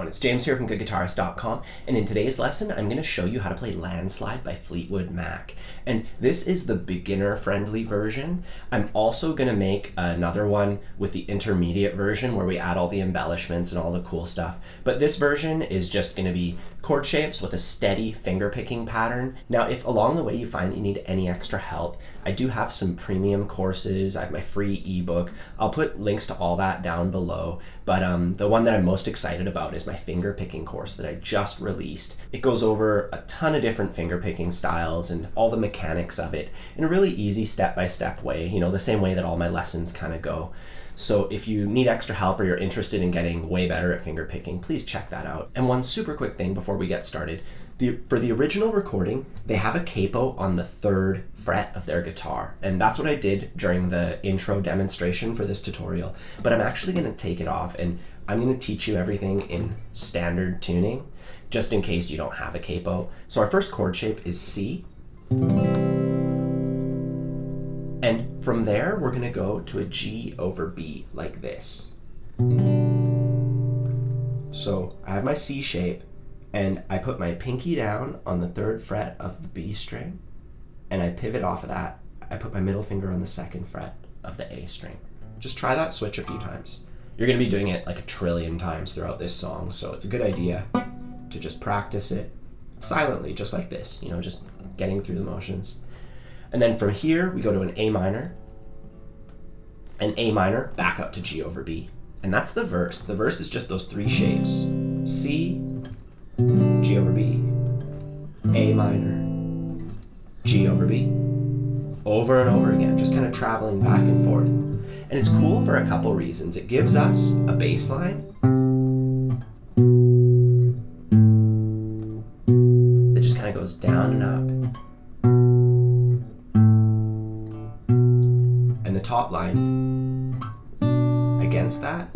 It's James here from GoodGuitarist.com, and in today's lesson I'm going to show you how to play Landslide by Fleetwood Mac. And this is the beginner-friendly version. I'm also going to make another one with the intermediate version where we add all the embellishments and all the cool stuff. But this version is just going to be chord shapes with a steady finger-picking pattern. Now, if along the way you find that you need any extra help, I do have some premium courses. I have my free ebook. I'll put links to all that down below. But the one that I'm most excited about is my finger picking course that I just released. It goes over a ton of different finger picking styles and all the mechanics of it in a really easy step-by-step way, you know, the same way that all my lessons kind of go. So if you need extra help or you're interested in getting way better at finger picking, please check that out. And one super quick thing before we get started. For the original recording, they have a capo on the 3rd fret of their guitar. And that's what I did during the intro demonstration for this tutorial. But I'm actually going to take it off and I'm going to teach you everything in standard tuning, just in case you don't have a capo. So our first chord shape is C. And from there, we're going to go to a G over B like this. So I have my C shape. And I put my pinky down on the 3rd fret of the B string, and I pivot off of that. I put my middle finger on the 2nd fret of the A string. Just try that switch a few times. You're gonna be doing it like a trillion times throughout this song, so it's a good idea to just practice it silently, just like this, you know, just getting through the motions. And then from here, we go to an A minor, back up to G over B. And that's the verse. The verse is just those 3 shapes. C, G over B, A minor, G over B, over and over again, just kind of traveling back and forth. And it's cool for a couple reasons. It gives us a bass line that just kind of goes down and up. And the top line against that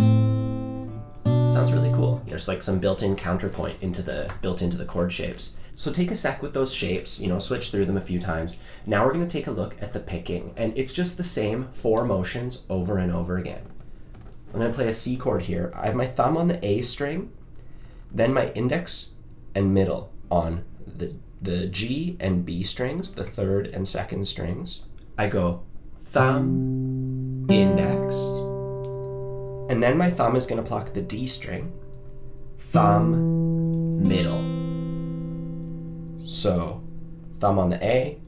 sounds really cool. There's like some built-in counterpoint built into the chord shapes. So take a sec with those shapes, you know, switch through them a few times. Now we're going to take a look at the picking, and it's just the same 4 motions over and over again. I'm going to play a C chord here. I have my thumb on the A string, then my index and middle on the G and B strings, the 3rd and 2nd strings. I go thumb, index, and then my thumb is going to pluck the D string, thumb, middle. So thumb on the A,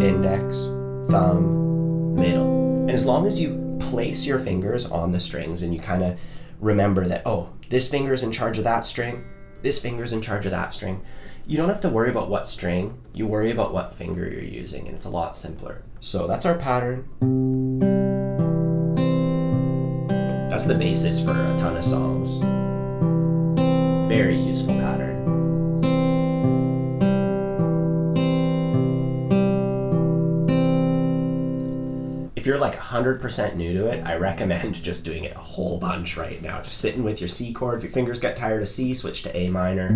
index, thumb, middle. And as long as you place your fingers on the strings and you kind of remember that, oh, this finger is in charge of that string, this finger is in charge of that string, you don't have to worry about what string, you worry about what finger you're using, and it's a lot simpler. So that's our pattern. That's the basis for a ton of songs. Very useful pattern. If you're like 100% new to it, I recommend just doing it a whole bunch right now. Just sitting with your C chord. If your fingers get tired of C, switch to A minor.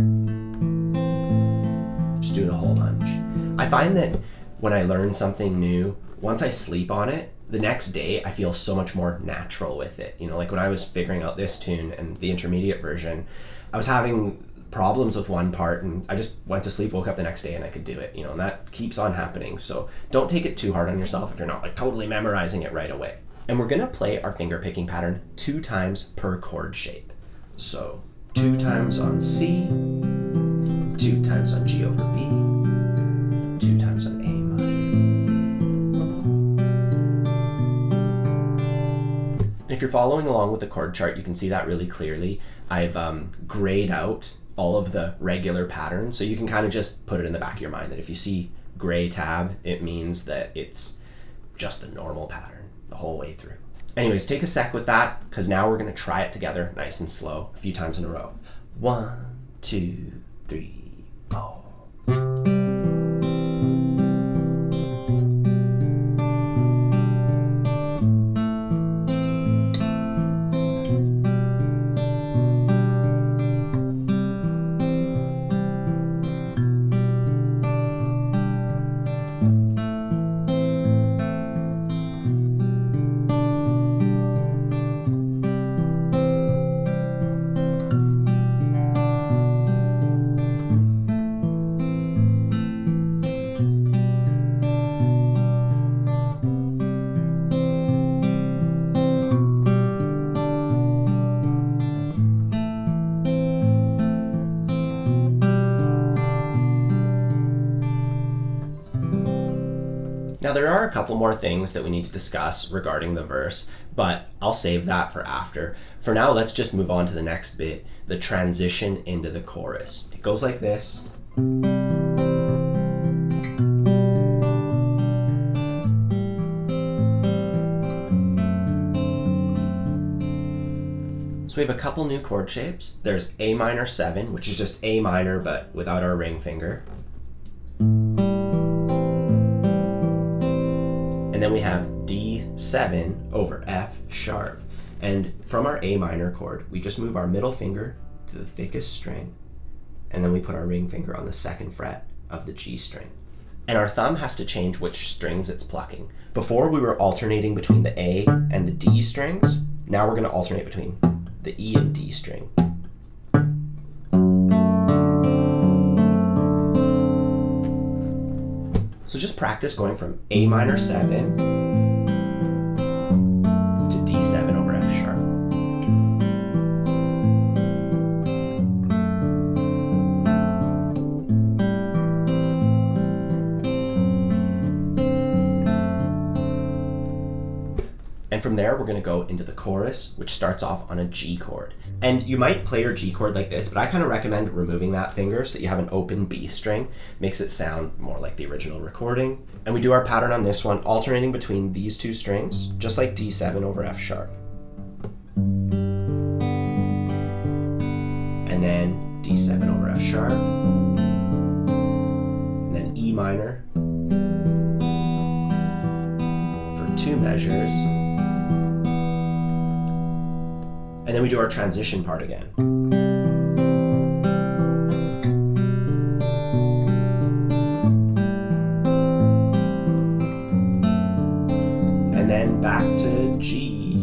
Just do it a whole bunch. I find that when I learn something new, once I sleep on it, the next day I feel so much more natural with it. You know, like when I was figuring out this tune and the intermediate version, I was having problems with one part and I just went to sleep, woke up the next day and I could do it, you know, and that keeps on happening. So don't take it too hard on yourself if you're not like totally memorizing it right away. And we're gonna play our finger picking pattern 2 times per chord shape. So 2 times on C, 2 times on G over B, 2 times on A minor. If you're following along with the chord chart, you can see that really clearly. I've grayed out all of the regular patterns, so you can kind of just put it in the back of your mind that if you see gray tab, it means that it's just the normal pattern the whole way through. Anyways, take a sec with that, because now we're going to try it together nice and slow a few times in a row. 1, 2, 3, 4. Now there are a couple more things that we need to discuss regarding the verse, but I'll save that for after. For now, let's just move on to the next bit, the transition into the chorus. It goes like this. So we have a couple new chord shapes. There's A minor 7, which is just A minor but without our ring finger. And then we have D7 over F sharp. And from our A minor chord, we just move our middle finger to the thickest string, and then we put our ring finger on the 2nd fret of the G string. And our thumb has to change which strings it's plucking. Before we were alternating between the A and the D strings. Now we're going to alternate between the E and D string. So just practice going from A minor 7 to D7 over F sharp. And from there, we're going to go into the chorus, which starts off on a G chord. And you might play your G chord like this, but I kind of recommend removing that finger so that you have an open B string. Makes it sound more like the original recording. And we do our pattern on this one, alternating between these two strings, just like D7 over F sharp. And then D7 over F sharp. And then E minor for 2 measures. And then we do our transition part again. And then back to G,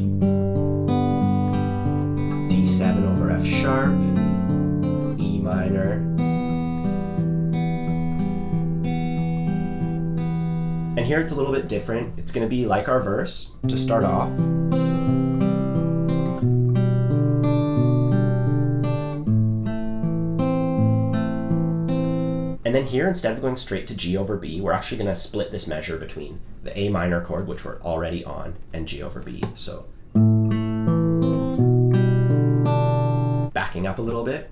D7 over F sharp, E minor, and here it's a little bit different. It's going to be like our verse to start off. And then here, instead of going straight to G over B, we're actually going to split this measure between the A minor chord, which we're already on, and G over B. So backing up a little bit.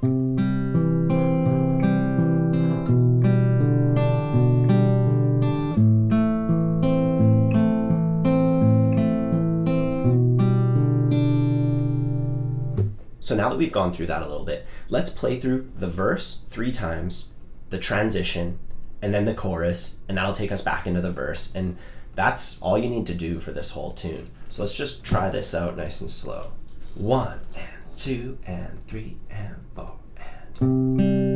So now that we've gone through that a little bit, let's play through the verse 3 times, the transition, and then the chorus, and that'll take us back into the verse. And that's all you need to do for this whole tune. So let's just try this out nice and slow. 1 and 2 and 3 and 4 and...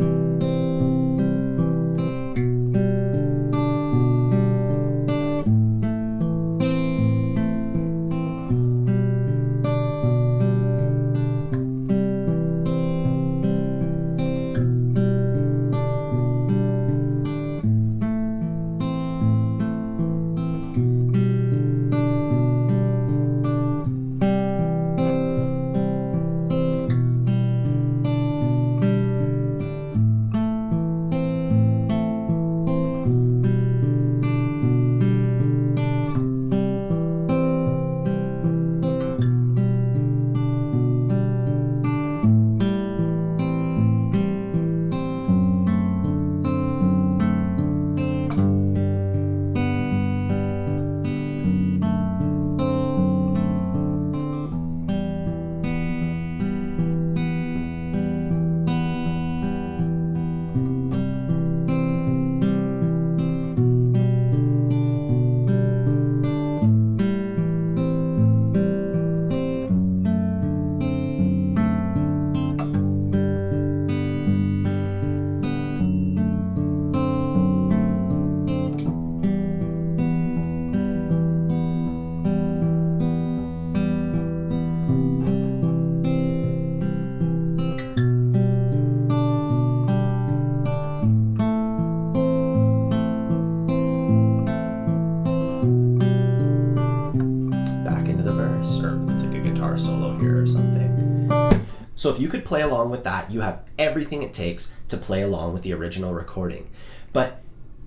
So if you could play along with that, you have everything it takes to play along with the original recording. But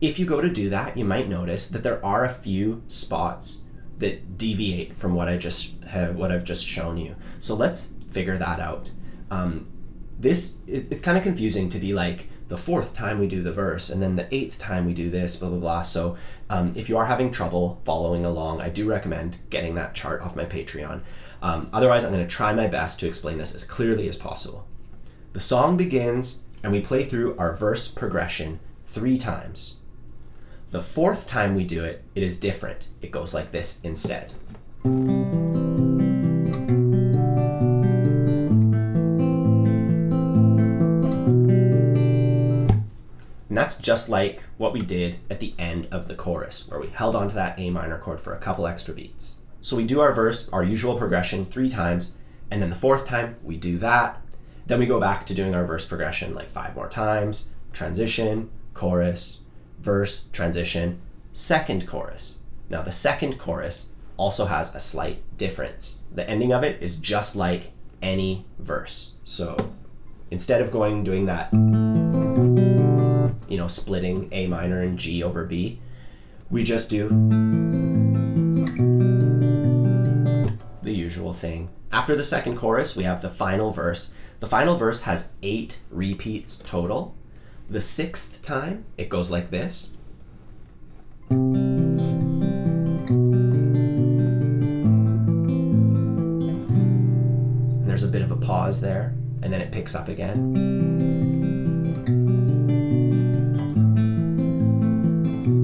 if you go to do that, you might notice that there are a few spots that deviate from what I've just shown you. So let's figure that out. It's kind of confusing to be like the 4th time we do the verse and then the 8th time we do this, blah, blah, blah. So if you are having trouble following along, I do recommend getting that chart off my Patreon. Otherwise, I'm going to try my best to explain this as clearly as possible. The song begins and we play through our verse progression 3 times. The 4th time we do it, it is different. It goes like this instead. And that's just like what we did at the end of the chorus, where we held onto that A minor chord for a couple extra beats. So we do our verse, our usual progression 3 times, and then the 4th time we do that. Then we go back to doing our verse progression like 5 more times, transition, chorus, verse, transition, 2nd chorus. Now the 2nd chorus also has a slight difference. The ending of it is just like any verse. So instead of doing that, splitting A minor and G over B, we just do the usual thing. After the 2nd chorus, we have the final verse. The final verse has 8 repeats total. The 6th time, it goes like this. And there's a bit of a pause there, and then it picks up again.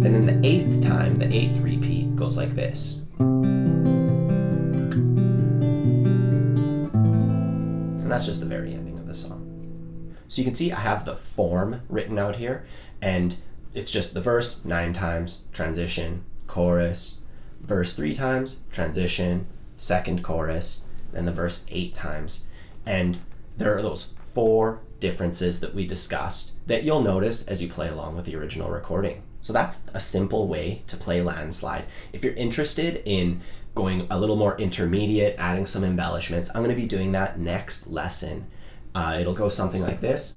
And then the 8th time, the 8th repeat, goes like this. And that's just the very ending of the song. So you can see I have the form written out here, and it's just the verse 9 times, transition, chorus, verse 3 times, transition, 2nd chorus, then the verse 8 times. And there are those 4 differences that we discussed that you'll notice as you play along with the original recording. So that's a simple way to play Landslide. If you're interested in going a little more intermediate, adding some embellishments, I'm going to be doing that next lesson. It'll go something like this.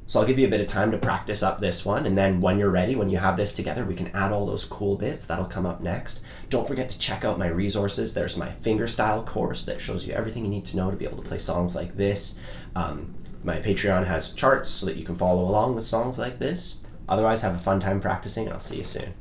So I'll give you a bit of time to practice up this one, and then when you're ready, when you have this together, we can add all those cool bits. That'll come up next. Don't forget to check out my resources. There's my Fingerstyle course that shows you everything you need to know to be able to play songs like this. My Patreon has charts so that you can follow along with songs like this. Otherwise, have a fun time practicing, and I'll see you soon.